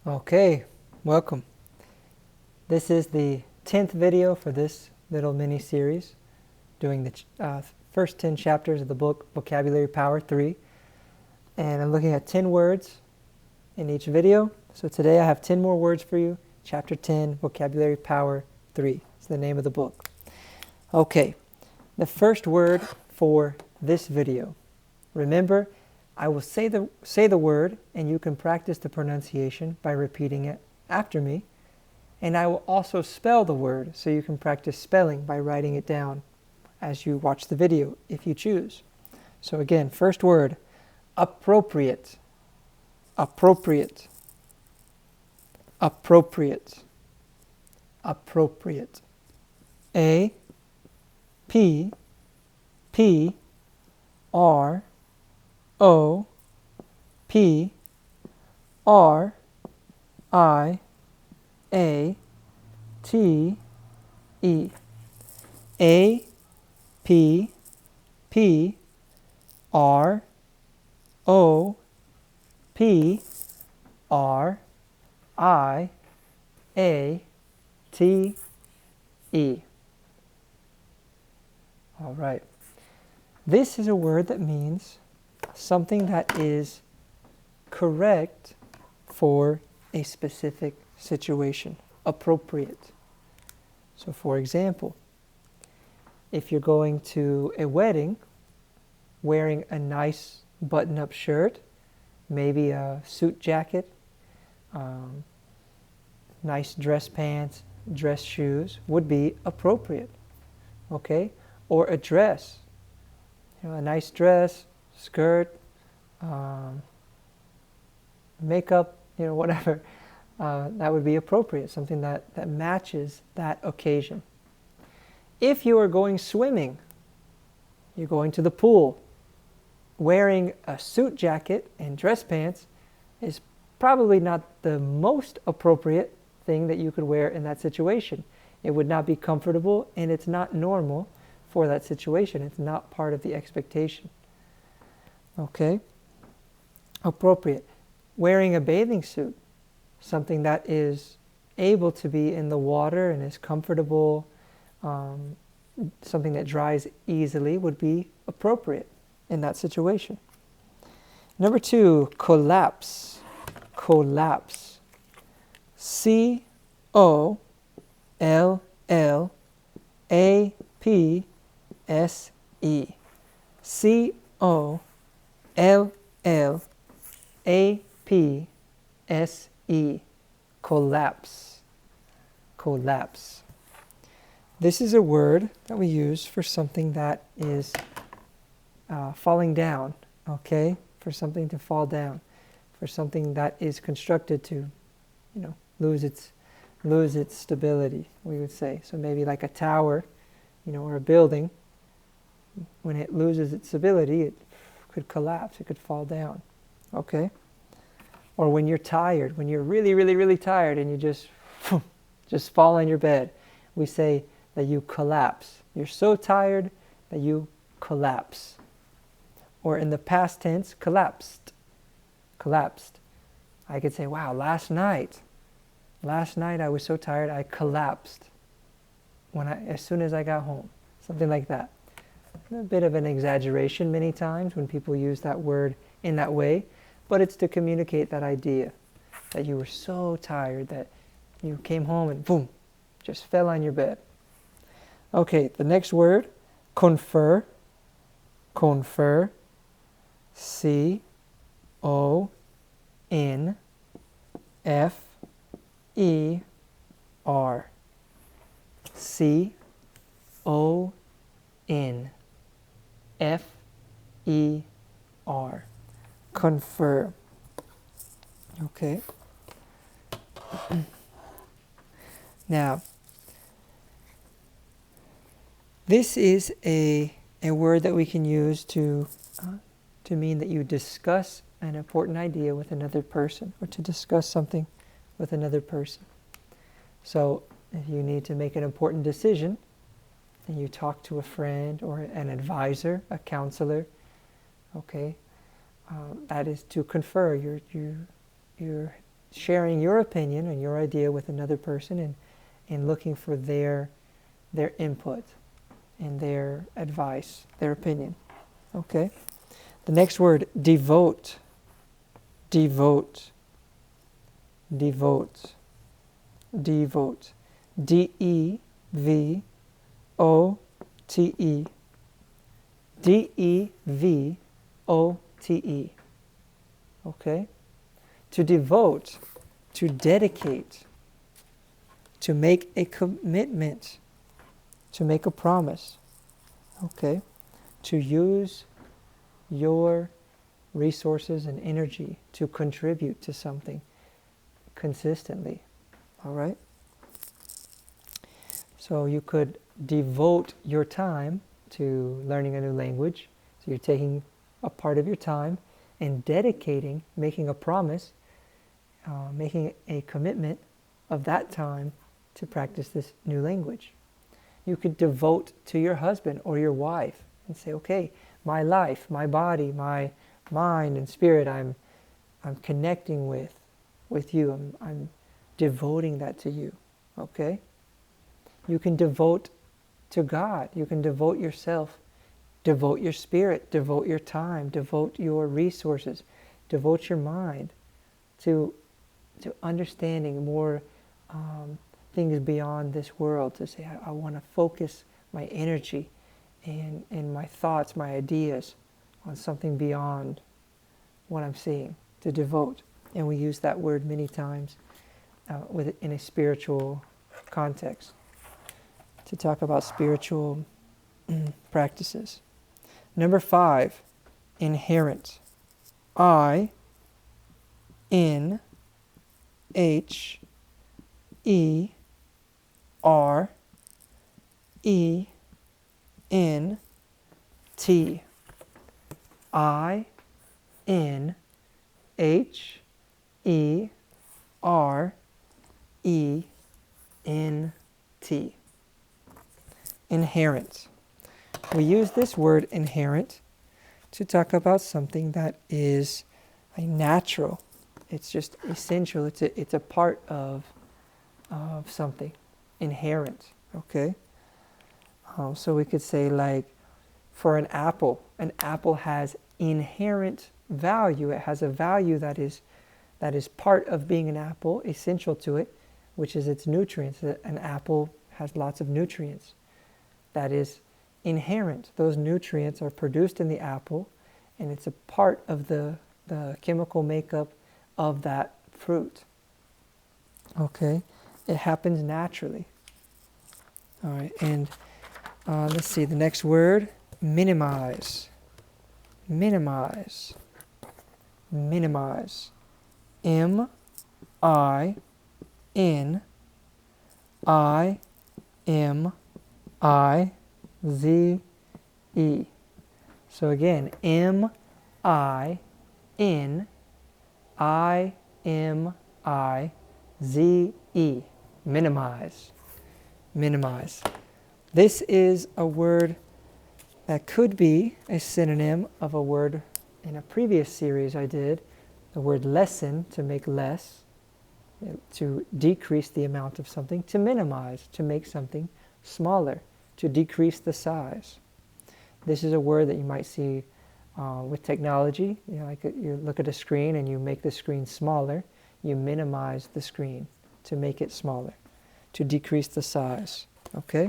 Okay, welcome. This is the 10th video for this little mini-series, doing the first 10 chapters of the book Vocabulary Power 3. And I'm looking at 10 words in each video. So today I have 10 more words for you. Chapter 10, Vocabulary Power 3. It's the name of the book. Okay, the first word for this video. Remember, I will say the word, and you can practice the pronunciation by repeating it after me. And I will also spell the word, so you can practice spelling by writing it down as you watch the video, if you choose. So again, first word, appropriate, appropriate, appropriate, appropriate. A, P, P, R, O, P, R, I, A, T, E. A, P, P, R, O, P, R, I, A, T, E. All right. This is a word that means something that is correct for a specific situation, appropriate. So for example, if you're going to a wedding, wearing a nice button-up shirt, maybe a suit jacket, nice dress pants, dress shoes would be appropriate, okay? Or a dress, a nice dress, skirt, makeup, whatever, that would be appropriate, something that matches that occasion. If you are going swimming, you're going to the pool, wearing a suit jacket and dress pants is probably not the most appropriate thing that you could wear in that situation. It would not be comfortable, and it's not normal for that situation. It's not part of the expectation. Okay? Appropriate. Wearing a bathing suit, something that is able to be in the water and is comfortable, something that dries easily would be appropriate in that situation. Number 2, collapse. Collapse. C-O-L-L-A-P-S-E. C-O-L-L-A-P-S-E. Collapse. Collapse. This is a word that we use for something that is falling down, okay? For something to fall down, for something that is constructed to, lose its stability, we would say. So maybe like a tower, or a building, when it loses its stability, it could collapse, it could fall down, okay? Or when you're tired, when you're really, really, really tired and you just fall on your bed, we say that you collapse. You're so tired that you collapse. Or in the past tense, collapsed. Collapsed. I could say, wow, last night I was so tired I collapsed as soon as I got home. Something like that. A bit of an exaggeration many times when people use that word in that way, but it's to communicate that idea that you were so tired that you came home and boom, just fell on your bed. Okay, the next word, confer. Confer. C-O-N-F-E-R. C-O-N-F-E-R. Confer. Okay. Now, this is a word that we can use to mean that you discuss an important idea with another person, or to discuss something with another person. So if you need to make an important decision, and you talk to a friend or an advisor, a counselor, okay, that is to confer. You're sharing your opinion and your idea with another person, and looking for their input and their advice, their opinion. Okay? The next word, devote. Devote. Devote. Devote. D-E-V-O-T-E. D-E-V-O-T-E. Okay? To devote, to dedicate, to make a commitment, to make a promise. Okay? To use your resources and energy to contribute to something consistently. All right? So you could devote your time to learning a new language. So you're taking a part of your time and dedicating, making a promise, making a commitment of that time to practice this new language. You could devote to your husband or your wife and say, okay, my life, my body, my mind and spirit, I'm connecting with you. I'm devoting that to you. Okay? You can devote to God. You can devote yourself, devote your spirit, devote your time, devote your resources, devote your mind to understanding more things beyond this world. To say, I want to focus my energy and my thoughts, my ideas on something beyond what I'm seeing, to devote. And we use that word many times in a spiritual context to talk about spiritual practices. Number 5, inherent. I-N-H-E-R-E-N-T. I-N-H-E-R-E-N-T. Inherent. We use this word inherent to talk about something that is a natural. It's just essential. It's a part of something. Inherent. Okay? So we could say, like, for an apple has inherent value. It has a value that is part of being an apple, essential to it, which is its nutrients. An apple has lots of nutrients. That is inherent. Those nutrients are produced in the apple, and it's a part of the chemical makeup of that fruit. Okay? It happens naturally. All right, and let's see, the next word, minimize. Minimize. Minimize. M-I-N-I-M-I-Z-E. So again, M-I-N-I-M-I-Z-E. Minimize. Minimize. This is a word that could be a synonym of a word in a previous series I did, the word lessen, to make less, to decrease the amount of something, to minimize, to make something smaller, to decrease the size. This is a word that you might see with technology. You know, like you look at a screen and you make the screen smaller, you minimize the screen to make it smaller, to decrease the size. Okay?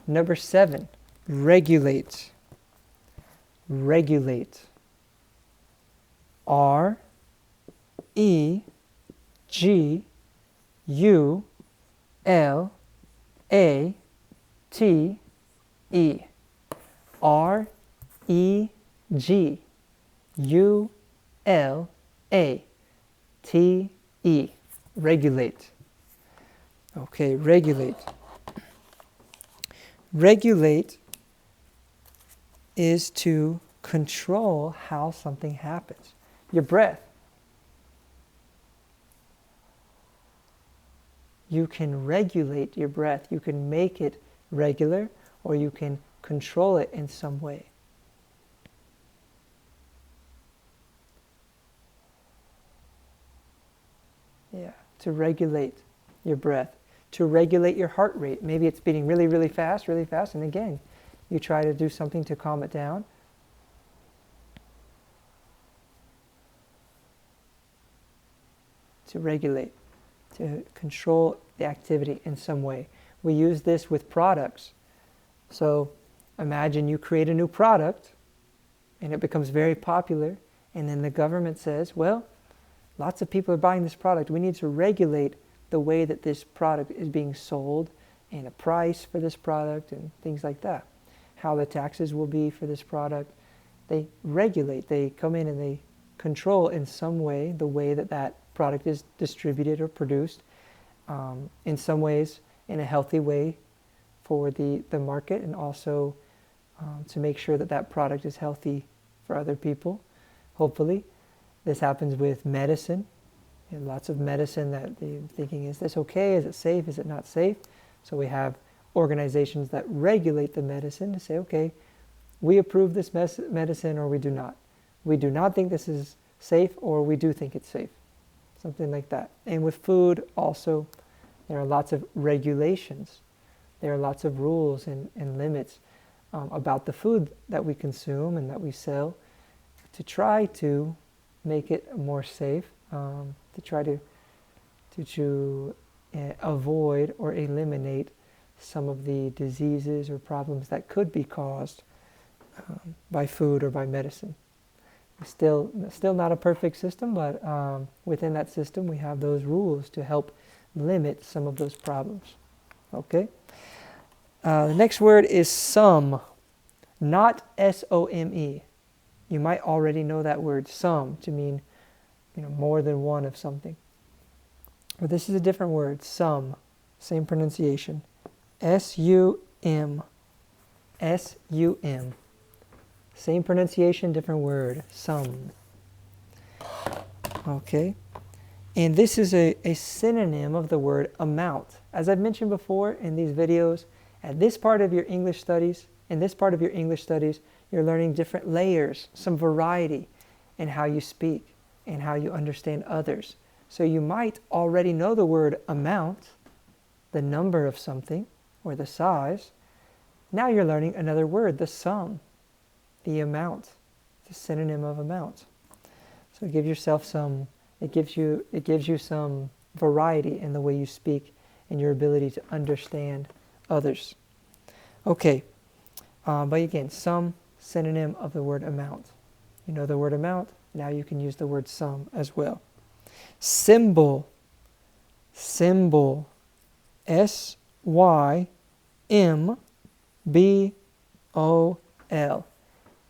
Number 7, regulate. Regulate. R-E-G-U-L-A-T-E. R-E-G-U-L-A-T-E. Regulate. Okay, regulate. Regulate is to control how something happens. Your breath. You can regulate your breath. You can make it regular, or you can control it in some way. to regulate your breath, to regulate your heart rate. Maybe it's beating really, really fast, and again, you try to do something to calm it down. To regulate, to control the activity in some way. We use this with products. So imagine you create a new product and it becomes very popular, and then the government says, well, lots of people are buying this product. We need to regulate the way that this product is being sold and a price for this product and things like that. How the taxes will be for this product. They regulate, they come in and they control in some way the way that that product is distributed or produced, in some ways in a healthy way for the market, and also to make sure that that product is healthy for other people, hopefully. This happens with medicine. Lots of medicine that they're thinking, is this okay? Is it safe? Is it not safe? So we have organizations that regulate the medicine to say, okay, we approve this medicine or we do not. We do not think this is safe, or we do think it's safe. Something like that. And with food also, there are lots of regulations. There are lots of rules and limits about the food that we consume and that we sell, to try to make it more safe, to try to avoid or eliminate some of the diseases or problems that could be caused by food or by medicine. Still not a perfect system, but within that system we have those rules to help limit some of those problems. Okay? The next word is some, not S-O-M-E. You might already know that word, some, to mean more than one of something. But this is a different word, some, same pronunciation. S-U-M. S-U-M. Same pronunciation, different word, some. Okay? And this is a synonym of the word amount. As I've mentioned before in these videos, in this part of your English studies, you're learning different layers, some variety in how you speak and how you understand others. So you might already know the word amount, the number of something, or the size. Now you're learning another word, the sum, the amount, the synonym of amount. So give yourself some, it gives you some variety in the way you speak and your ability to understand others. Okay, but again, some, synonym of the word amount. You know the word amount, now you can use the word sum as well. Symbol, symbol, S-Y-M-B-O-L.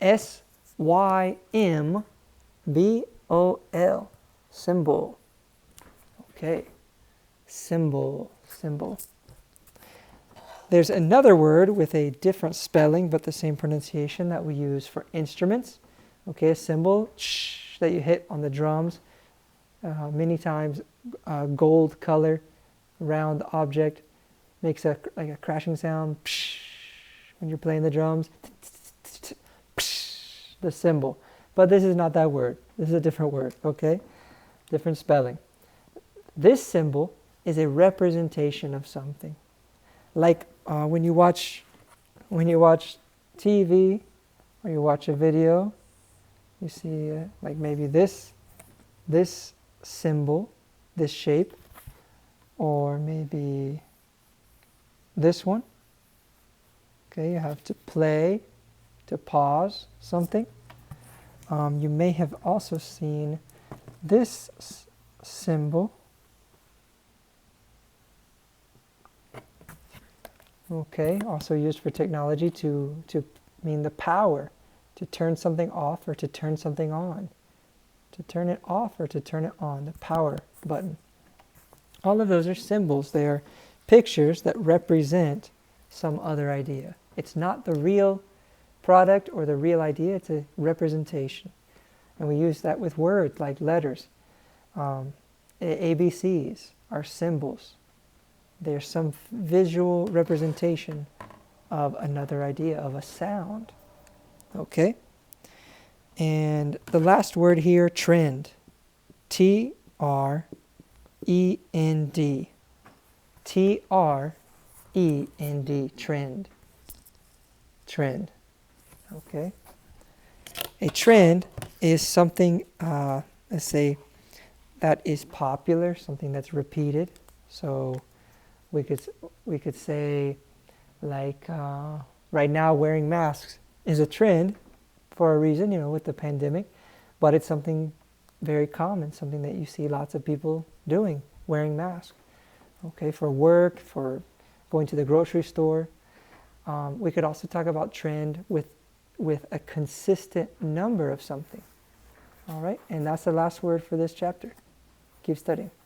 S-Y-M-B-O-L. Symbol. Okay. Symbol, symbol. There's another word with a different spelling but the same pronunciation that we use for instruments. Okay, a cymbal that you hit on the drums. Many times gold color, round object, makes like a crashing sound when you're playing the drums. The cymbal. But this is not that word. This is a different word, okay? Different spelling. This symbol is a representation of something. Like when you watch TV or you watch a video, you see like maybe this symbol, this shape, or maybe this one. Okay, you have to play, to pause something. You may have also seen this symbol. Okay, also used for technology to mean the power, to turn something off or to turn something on. To turn it off or to turn it on, the power button. All of those are symbols. They are pictures that represent some other idea. It's not the real product or the real idea, it's a representation. And we use that with words like letters. ABCs are symbols. They're some visual representation of another idea, of a sound. Okay? And the last word here, trend. T-R-E-N-D. T-R-E-N-D. T-R-E-N-D. Trend. Trend. Okay. A trend is something, let's say, that is popular, something that's repeated. So we could say, like, right now wearing masks is a trend for a reason, with the pandemic, but it's something very common, something that you see lots of people doing, wearing masks. Okay, for work, for going to the grocery store. We could also talk about trend with a consistent number of something. All right, and that's the last word for this chapter. Keep studying.